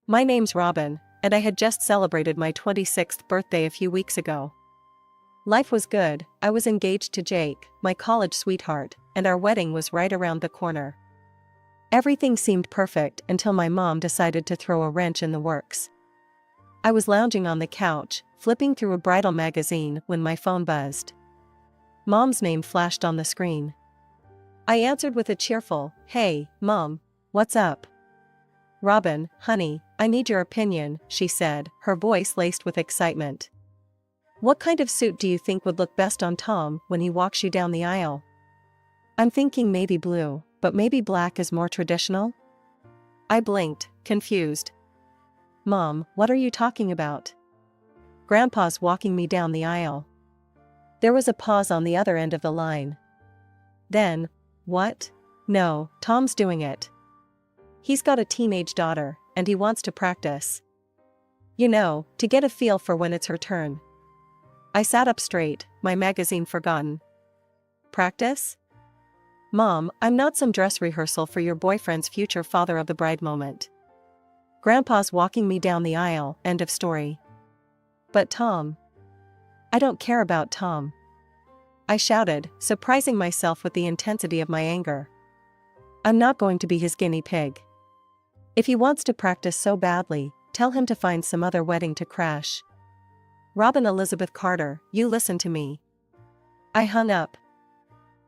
My name's Robin, and I had just celebrated my 26th birthday a few weeks ago. Life was good. I was engaged to Jake, my college sweetheart, and our wedding was right around the corner. Everything seemed perfect until my mom decided to throw a wrench in the works. I was lounging on the couch, flipping through a bridal magazine when my phone buzzed. Mom's name flashed on the screen. I answered with a cheerful, "Hey, Mom, what's up?" "Robin, honey, I need your opinion," she said, her voice laced with excitement. "What kind of suit do you think would look best on Tom when he walks you down the aisle?" "I'm thinking maybe blue, but maybe black is more traditional?" I blinked, confused. "Mom, what are you talking about?" "Grandpa's walking me down the aisle." There was a pause on the other end of the line. Then, "What?" "No, Tom's doing it. He's got a teenage daughter, and he wants to practice. You know, to get a feel for when it's her turn." I sat up straight, my magazine forgotten. "Practice? Mom, I'm not some dress rehearsal for your boyfriend's future father of the bride moment. Grandpa's walking me down the aisle, end of story." "But Tom." "I don't care about Tom," I shouted, surprising myself with the intensity of my anger. "I'm not going to be his guinea pig. If he wants to practice so badly, tell him to find some other wedding to crash." "Robin Elizabeth Carter, you listen to me." I hung up.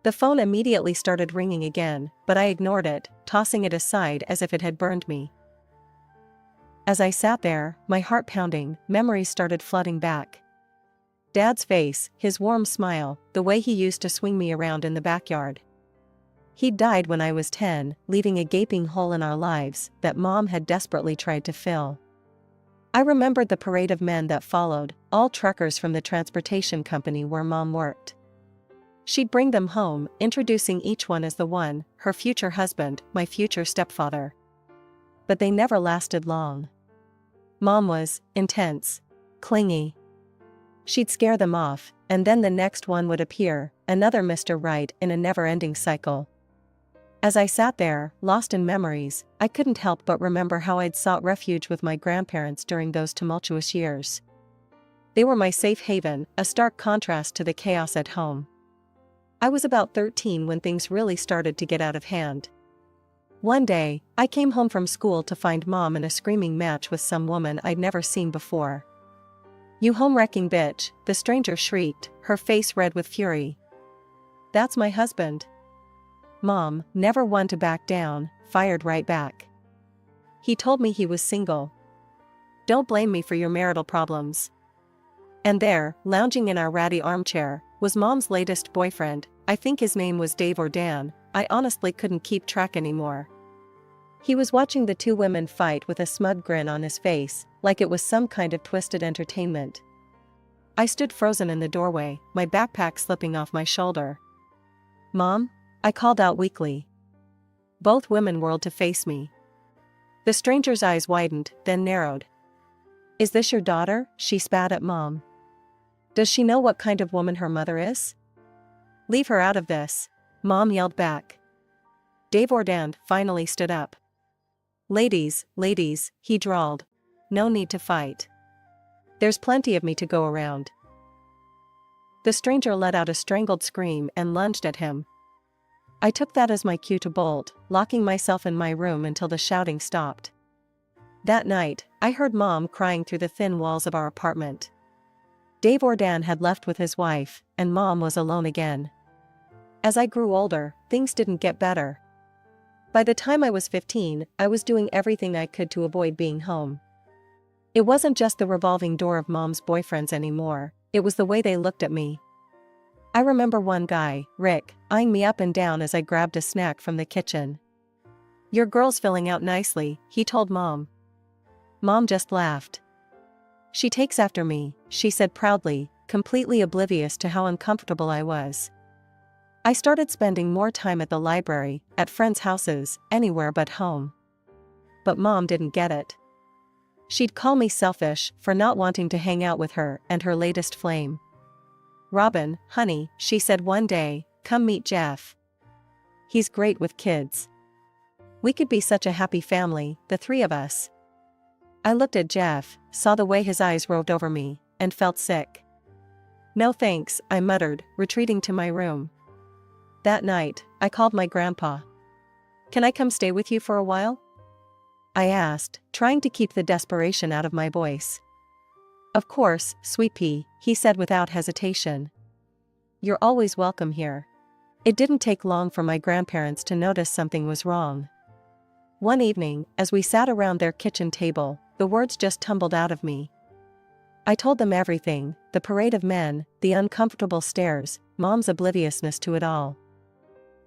The phone immediately started ringing again, but I ignored it, tossing it aside as if it had burned me. As I sat there, my heart pounding, memories started flooding back. Dad's face, his warm smile, the way he used to swing me around in the backyard. He'd died when I was 10, leaving a gaping hole in our lives that Mom had desperately tried to fill. I remembered the parade of men that followed, all truckers from the transportation company where Mom worked. She'd bring them home, introducing each one as the one, her future husband, my future stepfather. But they never lasted long. Mom was intense, clingy. She'd scare them off, and then the next one would appear, another Mr. Right in a never-ending cycle. As I sat there, lost in memories, I couldn't help but remember how I'd sought refuge with my grandparents during those tumultuous years. They were my safe haven, a stark contrast to the chaos at home. I was about 13 when things really started to get out of hand. One day, I came home from school to find Mom in a screaming match with some woman I'd never seen before. "You home-wrecking bitch," the stranger shrieked, her face red with fury. "That's my husband." Mom, never one to back down, fired right back. "He told me he was single. Don't blame me for your marital problems." And there, lounging in our ratty armchair, was Mom's latest boyfriend. I think his name was Dave or Dan, I honestly couldn't keep track anymore. He was watching the two women fight with a smug grin on his face, like it was some kind of twisted entertainment. I stood frozen in the doorway, my backpack slipping off my shoulder. "Mom?" I called out weakly. Both women whirled to face me. The stranger's eyes widened, then narrowed. "Is this your daughter?" she spat at Mom. "Does she know what kind of woman her mother is?" "Leave her out of this," Mom yelled back. Dave Ordand finally stood up. Ladies, he drawled. "No need to fight. There's plenty of me to go around." The stranger let out a strangled scream and lunged at him. I took that as my cue to bolt, locking myself in my room until the shouting stopped. That night, I heard Mom crying through the thin walls of our apartment. Dave Ordan had left with his wife, and Mom was alone again. As I grew older, things didn't get better. By the time I was 15, I was doing everything I could to avoid being home. It wasn't just the revolving door of Mom's boyfriends anymore, it was the way they looked at me. I remember one guy, Rick, eyeing me up and down as I grabbed a snack from the kitchen. "Your girl's filling out nicely," he told Mom. Mom just laughed. "She takes after me," she said proudly, completely oblivious to how uncomfortable I was. I started spending more time at the library, at friends' houses, anywhere but home. But Mom didn't get it. She'd call me selfish for not wanting to hang out with her and her latest flame. "Robin, honey," she said one day, "come meet Jeff. He's great with kids. We could be such a happy family, the three of us." I looked at Jeff, saw the way his eyes roved over me, and felt sick. "No thanks," I muttered, retreating to my room. That night, I called my grandpa. "Can I come stay with you for a while?" I asked, trying to keep the desperation out of my voice. "Of course, sweet pea," he said without hesitation. "You're always welcome here." It didn't take long for my grandparents to notice something was wrong. One evening, as we sat around their kitchen table, the words just tumbled out of me. I told them everything, the parade of men, the uncomfortable stares, Mom's obliviousness to it all.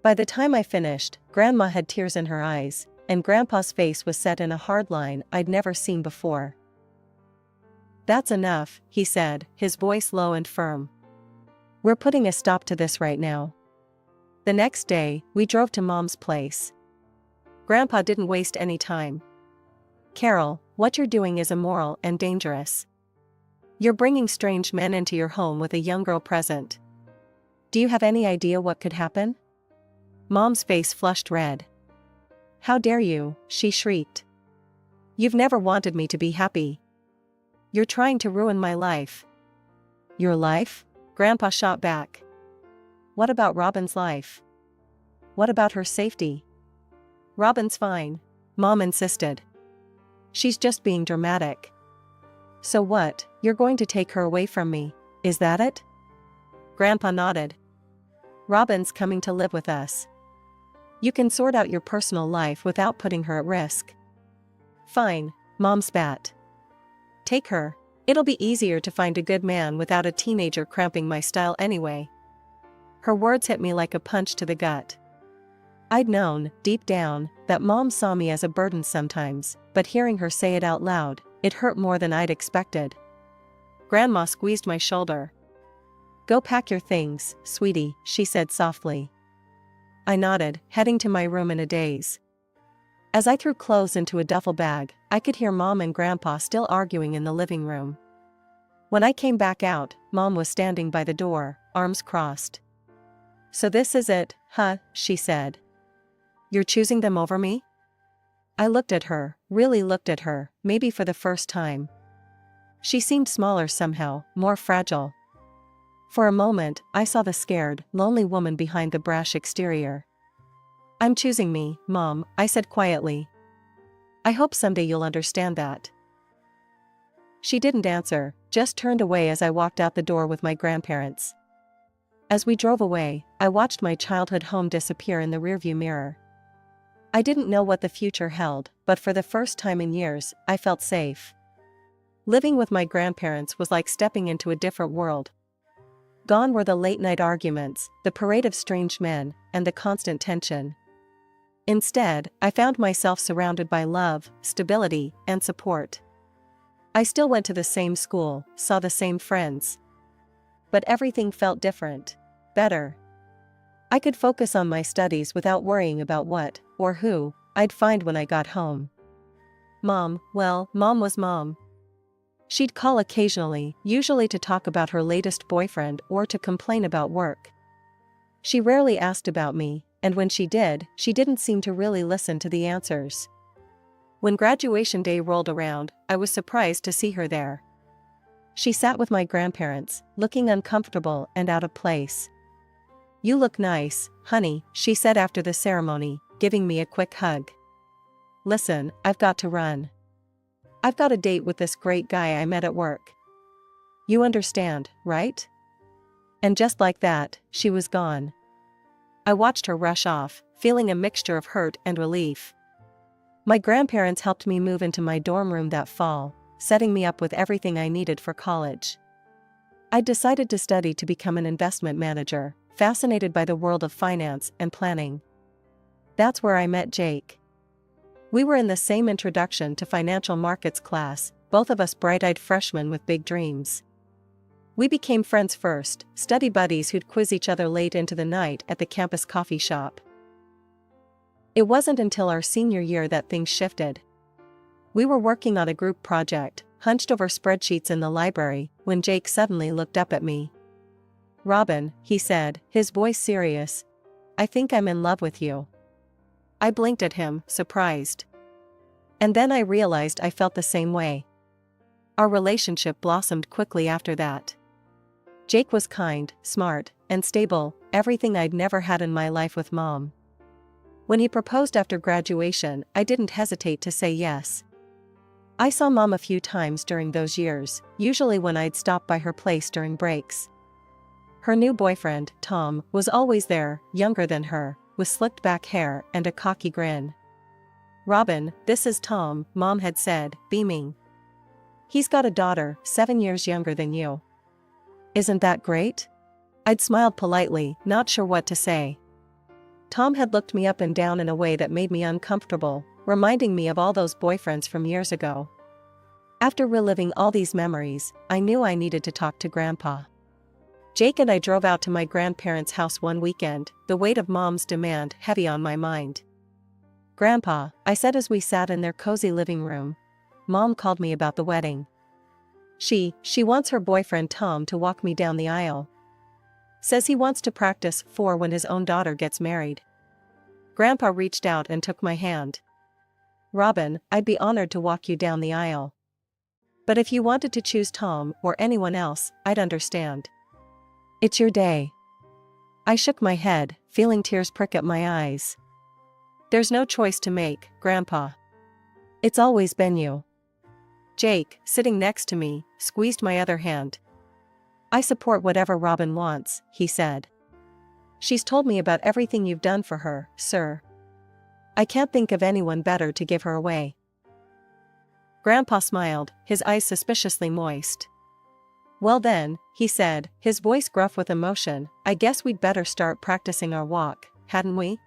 By the time I finished, Grandma had tears in her eyes, and Grandpa's face was set in a hard line I'd never seen before. "That's enough," he said, his voice low and firm. "We're putting a stop to this right now." The next day, we drove to Mom's place. Grandpa didn't waste any time. "Carol, what you're doing is immoral and dangerous. You're bringing strange men into your home with a young girl present. Do you have any idea what could happen?" Mom's face flushed red. "How dare you," she shrieked. "You've never wanted me to be happy. You're trying to ruin my life." "Your life?" Grandpa shot back. "What about Robin's life? What about her safety?" "Robin's fine," Mom insisted. "She's just being dramatic." "So what, you're going to take her away from me, is that it?" Grandpa nodded. "Robin's coming to live with us. You can sort out your personal life without putting her at risk." "Fine," Mom spat. "Take her. It'll be easier to find a good man without a teenager cramping my style anyway." Her words hit me like a punch to the gut. I'd known, deep down, that Mom saw me as a burden sometimes, but hearing her say it out loud, it hurt more than I'd expected. Grandma squeezed my shoulder. "Go pack your things, sweetie," she said softly. I nodded, heading to my room in a daze. As I threw clothes into a duffel bag, I could hear Mom and Grandpa still arguing in the living room. When I came back out, Mom was standing by the door, arms crossed. "So this is it, huh?" she said. "You're choosing them over me?" I looked at her, really looked at her, maybe for the first time. She seemed smaller somehow, more fragile. For a moment, I saw the scared, lonely woman behind the brash exterior. "I'm choosing me, Mom," I said quietly. "I hope someday you'll understand that." She didn't answer, just turned away as I walked out the door with my grandparents. As we drove away, I watched my childhood home disappear in the rearview mirror. I didn't know what the future held, but for the first time in years, I felt safe. Living with my grandparents was like stepping into a different world. Gone were the late-night arguments, the parade of strange men, and the constant tension. Instead, I found myself surrounded by love, stability, and support. I still went to the same school, saw the same friends. But everything felt different. Better. I could focus on my studies without worrying about what, or who, I'd find when I got home. Mom was Mom. She'd call occasionally, usually to talk about her latest boyfriend or to complain about work. She rarely asked about me, and when she did, she didn't seem to really listen to the answers. When graduation day rolled around, I was surprised to see her there. She sat with my grandparents, looking uncomfortable and out of place. "You look nice, honey," she said after the ceremony, giving me a quick hug. "Listen, I've got to run. I've got a date with this great guy I met at work. You understand, right?" And just like that, she was gone. I watched her rush off, feeling a mixture of hurt and relief. My grandparents helped me move into my dorm room that fall, setting me up with everything I needed for college. I decided to study to become an investment manager, fascinated by the world of finance and planning. That's where I met Jake. We were in the same introduction to financial markets class, both of us bright-eyed freshmen with big dreams. We became friends first, study buddies who'd quiz each other late into the night at the campus coffee shop. It wasn't until our senior year that things shifted. We were working on a group project, hunched over spreadsheets in the library, when Jake suddenly looked up at me. "Robin," he said, his voice serious, "I think I'm in love with you." I blinked at him, surprised. And then I realized I felt the same way. Our relationship blossomed quickly after that. Jake was kind, smart, and stable, everything I'd never had in my life with Mom. When he proposed after graduation, I didn't hesitate to say yes. I saw Mom a few times during those years, usually when I'd stop by her place during breaks. Her new boyfriend, Tom, was always there, younger than her, with slicked back hair and a cocky grin. "Robin, this is Tom," Mom had said, beaming. "He's got a daughter, 7 years younger than you. Isn't that great?" I'd smiled politely, not sure what to say. Tom had looked me up and down in a way that made me uncomfortable, reminding me of all those boyfriends from years ago. After reliving all these memories, I knew I needed to talk to Grandpa. Jake and I drove out to my grandparents' house one weekend, the weight of Mom's demand heavy on my mind. "Grandpa," I said as we sat in their cozy living room, "Mom called me about the wedding. She wants her boyfriend Tom to walk me down the aisle. Says he wants to practice for when his own daughter gets married." Grandpa reached out and took my hand. "Robin, I'd be honored to walk you down the aisle. But if you wanted to choose Tom or anyone else, I'd understand. It's your day." I shook my head, feeling tears prick at my eyes. "There's no choice to make, Grandpa. It's always been you." Jake, sitting next to me, squeezed my other hand. "I support whatever Robin wants," he said. "She's told me about everything you've done for her, sir. I can't think of anyone better to give her away." Grandpa smiled, his eyes suspiciously moist. "Well then," he said, his voice gruff with emotion, "I guess we'd better start practicing our walk, hadn't we?"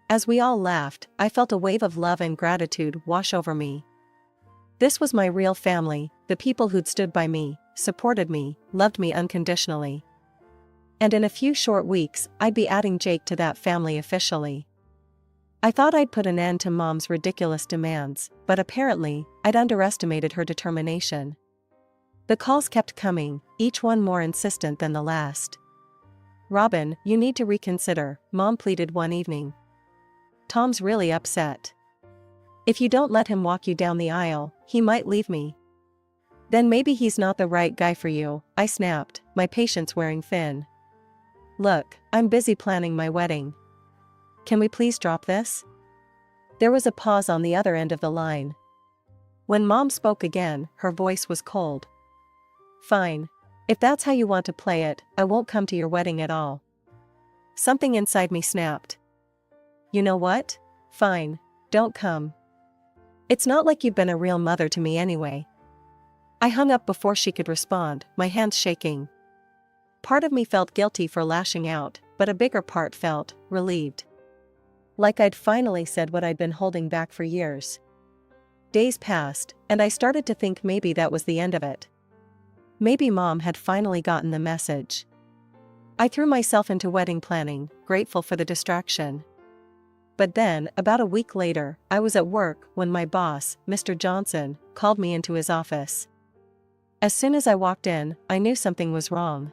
As we all laughed, I felt a wave of love and gratitude wash over me. This was my real family, the people who'd stood by me, supported me, loved me unconditionally. And in a few short weeks, I'd be adding Jake to that family officially. I thought I'd put an end to Mom's ridiculous demands, but apparently, I'd underestimated her determination. The calls kept coming, each one more insistent than the last. "Robin, you need to reconsider," Mom pleaded one evening. "Tom's really upset. If you don't let him walk you down the aisle, he might leave me." "Then maybe he's not the right guy for you," I snapped, my patience wearing thin. "Look, I'm busy planning my wedding. Can we please drop this?" There was a pause on the other end of the line. When Mom spoke again, her voice was cold. "Fine. If that's how you want to play it, I won't come to your wedding at all." Something inside me snapped. "You know what? Fine. Don't come. It's not like you've been a real mother to me anyway." I hung up before she could respond, my hands shaking. Part of me felt guilty for lashing out, but a bigger part felt relieved. Like I'd finally said what I'd been holding back for years. Days passed, and I started to think maybe that was the end of it. Maybe Mom had finally gotten the message. I threw myself into wedding planning, grateful for the distraction. But then, about a week later, I was at work when my boss, Mr. Johnson, called me into his office. As soon as I walked in, I knew something was wrong.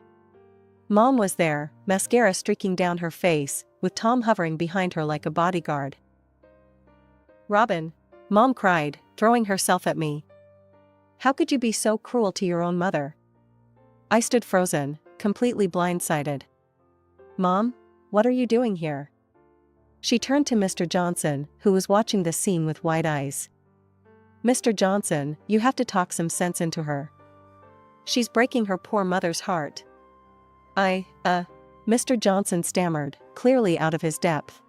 Mom was there, mascara streaking down her face, with Tom hovering behind her like a bodyguard. "Robin," Mom cried, throwing herself at me. "How could you be so cruel to your own mother?" I stood frozen, completely blindsided. "Mom, what are you doing here?" She turned to Mr. Johnson, who was watching the scene with wide eyes. "Mr. Johnson, you have to talk some sense into her. She's breaking her poor mother's heart." Mr. Johnson stammered, clearly out of his depth.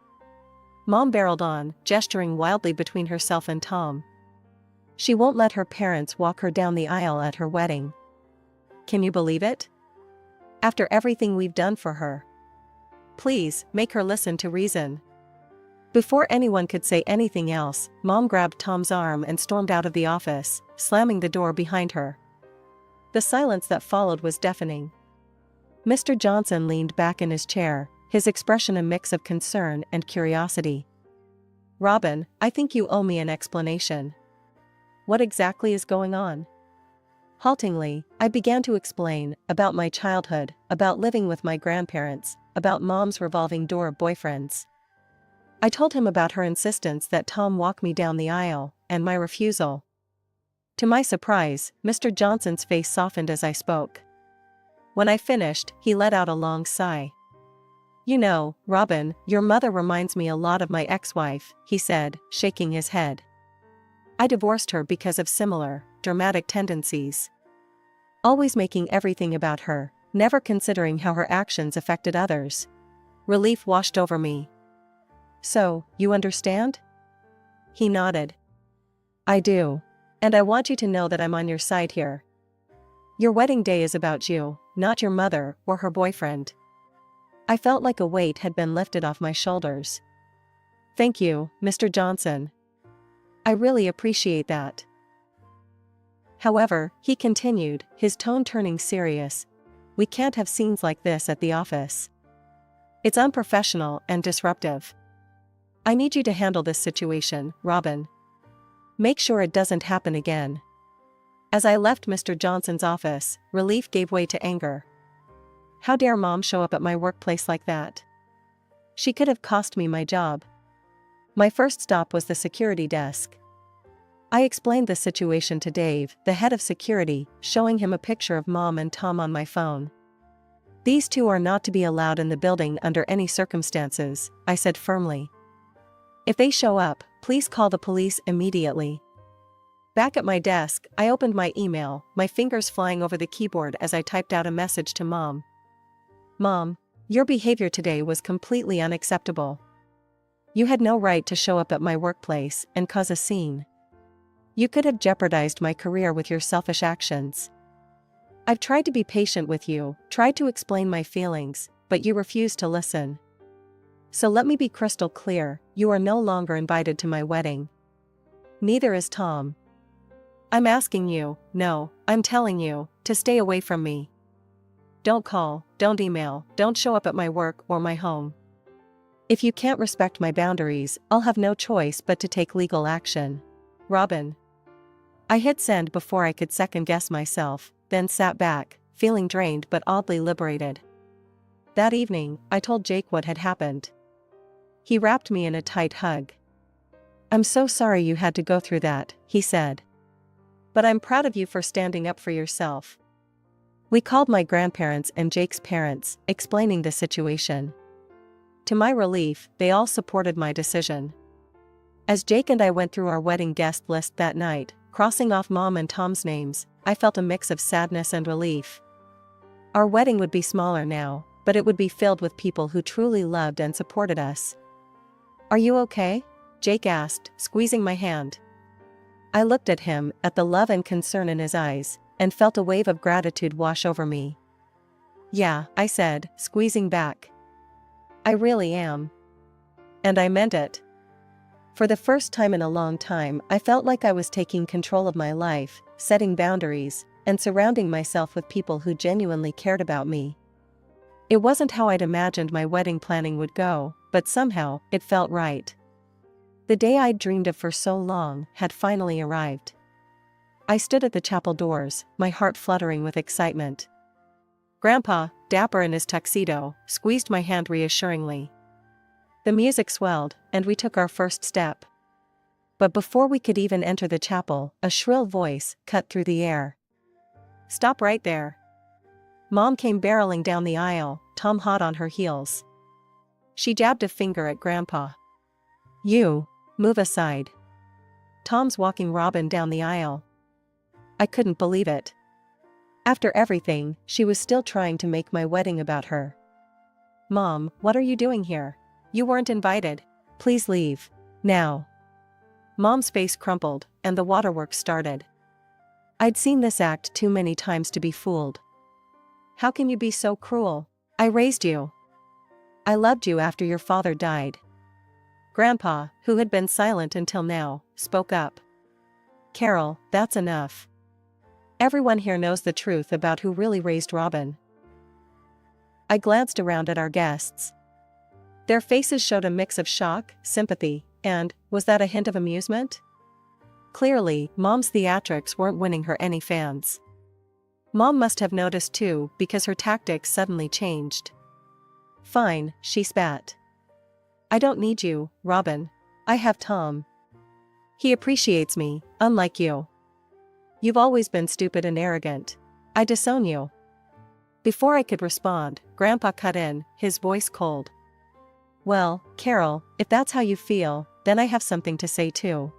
Mom barreled on, gesturing wildly between herself and Tom. "She won't let her parents walk her down the aisle at her wedding. Can you believe it? After everything we've done for her. Please, make her listen to reason." Before anyone could say anything else, Mom grabbed Tom's arm and stormed out of the office, slamming the door behind her. The silence that followed was deafening. Mr. Johnson leaned back in his chair, his expression a mix of concern and curiosity. "Robin, I think you owe me an explanation. What exactly is going on?" Haltingly, I began to explain, about my childhood, about living with my grandparents, about Mom's revolving door of boyfriends. I told him about her insistence that Tom walk me down the aisle, and my refusal. To my surprise, Mr. Johnson's face softened as I spoke. When I finished, he let out a long sigh. "You know, Robin, your mother reminds me a lot of my ex-wife," he said, shaking his head. "I divorced her because of similar, dramatic tendencies. Always making everything about her, never considering how her actions affected others." Relief washed over me. "So, you understand?" He nodded. "I do. And I want you to know that I'm on your side here. Your wedding day is about you, not your mother or her boyfriend." I felt like a weight had been lifted off my shoulders. "Thank you, Mr. Johnson. I really appreciate that." However, he continued, his tone turning serious, "We can't have scenes like this at the office. It's unprofessional and disruptive. I need you to handle this situation, Robin. Make sure it doesn't happen again." As I left Mr. Johnson's office, relief gave way to anger. How dare Mom show up at my workplace like that? She could have cost me my job. My first stop was the security desk. I explained the situation to Dave, the head of security, showing him a picture of Mom and Tom on my phone. "These two are not to be allowed in the building under any circumstances," I said firmly. "If they show up, please call the police immediately." Back at my desk, I opened my email, my fingers flying over the keyboard as I typed out a message to Mom. "Mom, your behavior today was completely unacceptable. You had no right to show up at my workplace and cause a scene. You could have jeopardized my career with your selfish actions. I've tried to be patient with you, tried to explain my feelings, but you refused to listen. So let me be crystal clear, you are no longer invited to my wedding. Neither is Tom. I'm asking you, no, I'm telling you, to stay away from me. Don't call, don't email, don't show up at my work or my home. If you can't respect my boundaries, I'll have no choice but to take legal action. Robin." I hit send before I could second-guess myself, then sat back, feeling drained but oddly liberated. That evening, I told Jake what had happened. He wrapped me in a tight hug. "I'm so sorry you had to go through that," he said. "But I'm proud of you for standing up for yourself." We called my grandparents and Jake's parents, explaining the situation. To my relief, they all supported my decision. As Jake and I went through our wedding guest list that night, crossing off Mom and Tom's names, I felt a mix of sadness and relief. Our wedding would be smaller now, but it would be filled with people who truly loved and supported us. "Are you okay?" Jake asked, squeezing my hand. I looked at him, at the love and concern in his eyes, and felt a wave of gratitude wash over me. "Yeah," I said, squeezing back. "I really am. And I meant it." For the first time in a long time, I felt like I was taking control of my life, setting boundaries, and surrounding myself with people who genuinely cared about me. It wasn't how I'd imagined my wedding planning would go, but somehow, it felt right. The day I'd dreamed of for so long had finally arrived. I stood at the chapel doors, my heart fluttering with excitement. Grandpa, dapper in his tuxedo, squeezed my hand reassuringly. The music swelled, and we took our first step. But before we could even enter the chapel, a shrill voice cut through the air. "Stop right there." Mom came barreling down the aisle, Tom hot on her heels. She jabbed a finger at Grandpa. "You, move aside. Tom's walking Robin down the aisle." I couldn't believe it. After everything, she was still trying to make my wedding about her. "Mom, what are you doing here? You weren't invited. Please leave. Now." Mom's face crumpled, and the waterworks started. I'd seen this act too many times to be fooled. "How can you be so cruel? I raised you. I loved you after your father died." Grandpa, who had been silent until now, spoke up. "Carol, that's enough. Everyone here knows the truth about who really raised Robin." I glanced around at our guests. Their faces showed a mix of shock, sympathy, and, was that a hint of amusement? Clearly, Mom's theatrics weren't winning her any fans. Mom must have noticed too, because her tactics suddenly changed. "Fine," she spat. "I don't need you, Robin. I have Tom." He appreciates me, unlike you. You've always been stupid and arrogant. I disown you." Before I could respond, Grandpa cut in, his voice cold. "Well, Carol, if that's how you feel, then I have something to say too.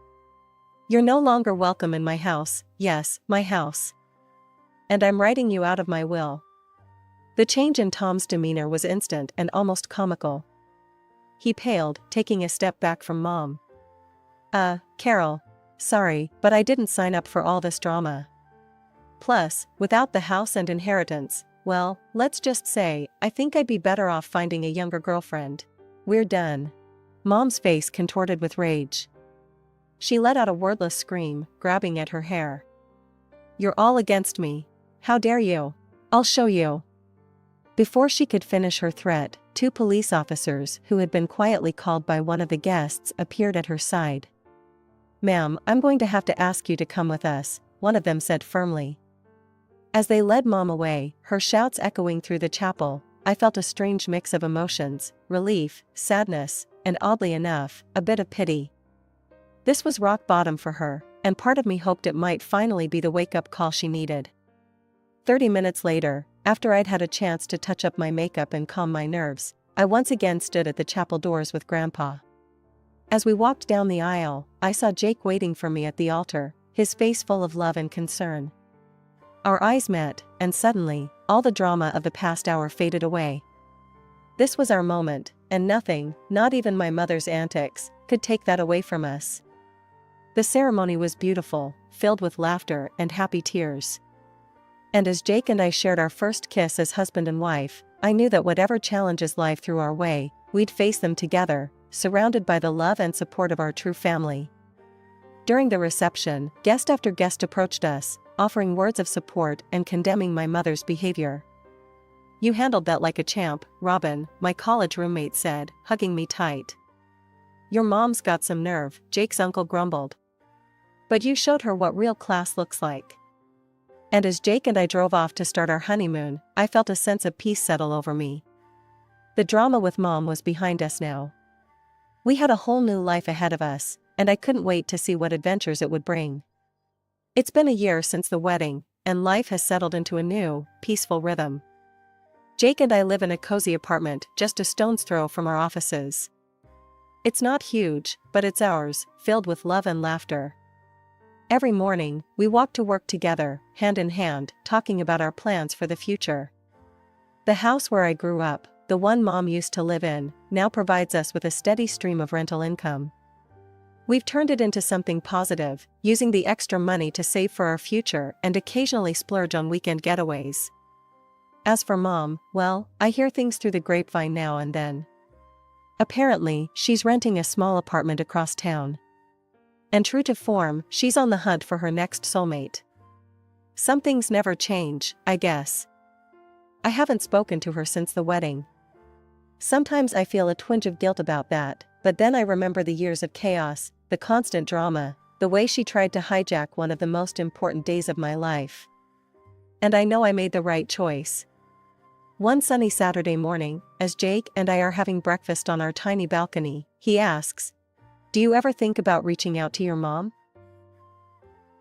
You're no longer welcome in my house, yes, my house. And I'm writing you out of my will." The change in Tom's demeanor was instant and almost comical. He paled, taking a step back from Mom. Carol. Sorry, but I didn't sign up for all this drama. Plus, without the house and inheritance, well, let's just say, I think I'd be better off finding a younger girlfriend. We're done." Mom's face contorted with rage. She let out a wordless scream, grabbing at her hair. "You're all against me. How dare you? I'll show you." Before she could finish her threat, 2 police officers who had been quietly called by one of the guests appeared at her side. "Ma'am, I'm going to have to ask you to come with us," one of them said firmly. As they led Mom away, her shouts echoing through the chapel, I felt a strange mix of emotions, relief, sadness, and oddly enough, a bit of pity. This was rock bottom for her, and part of me hoped it might finally be the wake-up call she needed. 30 minutes later, after I'd had a chance to touch up my makeup and calm my nerves, I once again stood at the chapel doors with Grandpa. As we walked down the aisle, I saw Jake waiting for me at the altar, his face full of love and concern. Our eyes met, and suddenly, all the drama of the past hour faded away. This was our moment, and nothing, not even my mother's antics, could take that away from us. The ceremony was beautiful, filled with laughter and happy tears. And as Jake and I shared our first kiss as husband and wife, I knew that whatever challenges life threw our way, we'd face them together, surrounded by the love and support of our true family. During the reception, guest after guest approached us, offering words of support and condemning my mother's behavior. "You handled that like a champ, Robin," my college roommate said, hugging me tight. "Your mom's got some nerve," Jake's uncle grumbled. "But you showed her what real class looks like." And as Jake and I drove off to start our honeymoon, I felt a sense of peace settle over me. The drama with Mom was behind us now. We had a whole new life ahead of us, and I couldn't wait to see what adventures it would bring. It's been a year since the wedding, and life has settled into a new, peaceful rhythm. Jake and I live in a cozy apartment just a stone's throw from our offices. It's not huge, but it's ours, filled with love and laughter. Every morning, we walk to work together, hand in hand, talking about our plans for the future. The house where I grew up, the one Mom used to live in, now provides us with a steady stream of rental income. We've turned it into something positive, using the extra money to save for our future and occasionally splurge on weekend getaways. As for Mom, well, I hear things through the grapevine now and then. Apparently, she's renting a small apartment across town. And true to form, she's on the hunt for her next soulmate. Some things never change, I guess. I haven't spoken to her since the wedding. Sometimes I feel a twinge of guilt about that, but then I remember the years of chaos, the constant drama, the way she tried to hijack one of the most important days of my life. And I know I made the right choice. One sunny Saturday morning, as Jake and I are having breakfast on our tiny balcony, he asks, "Do you ever think about reaching out to your mom?"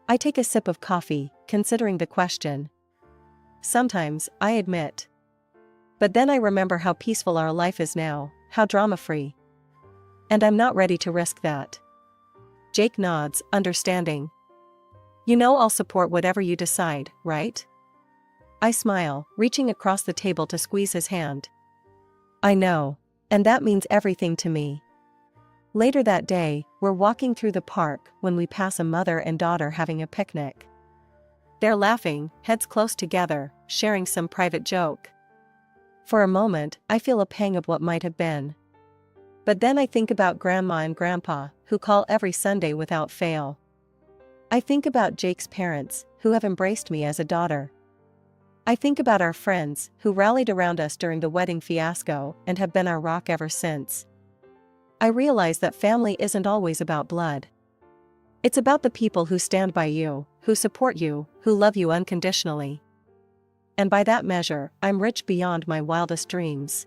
I take a sip of coffee, considering the question. Sometimes, I admit. But then I remember how peaceful our life is now, how drama-free. And I'm not ready to risk that. Jake nods, understanding. "You know I'll support whatever you decide, right?" I smile, reaching across the table to squeeze his hand. "I know. And that means everything to me." Later that day, we're walking through the park when we pass a mother and daughter having a picnic. They're laughing, heads close together, sharing some private joke. For a moment, I feel a pang of what might have been. But then I think about Grandma and Grandpa, who call every Sunday without fail. I think about Jake's parents, who have embraced me as a daughter. I think about our friends, who rallied around us during the wedding fiasco and have been our rock ever since. I realize that family isn't always about blood. It's about the people who stand by you, who support you, who love you unconditionally. And by that measure, I'm rich beyond my wildest dreams.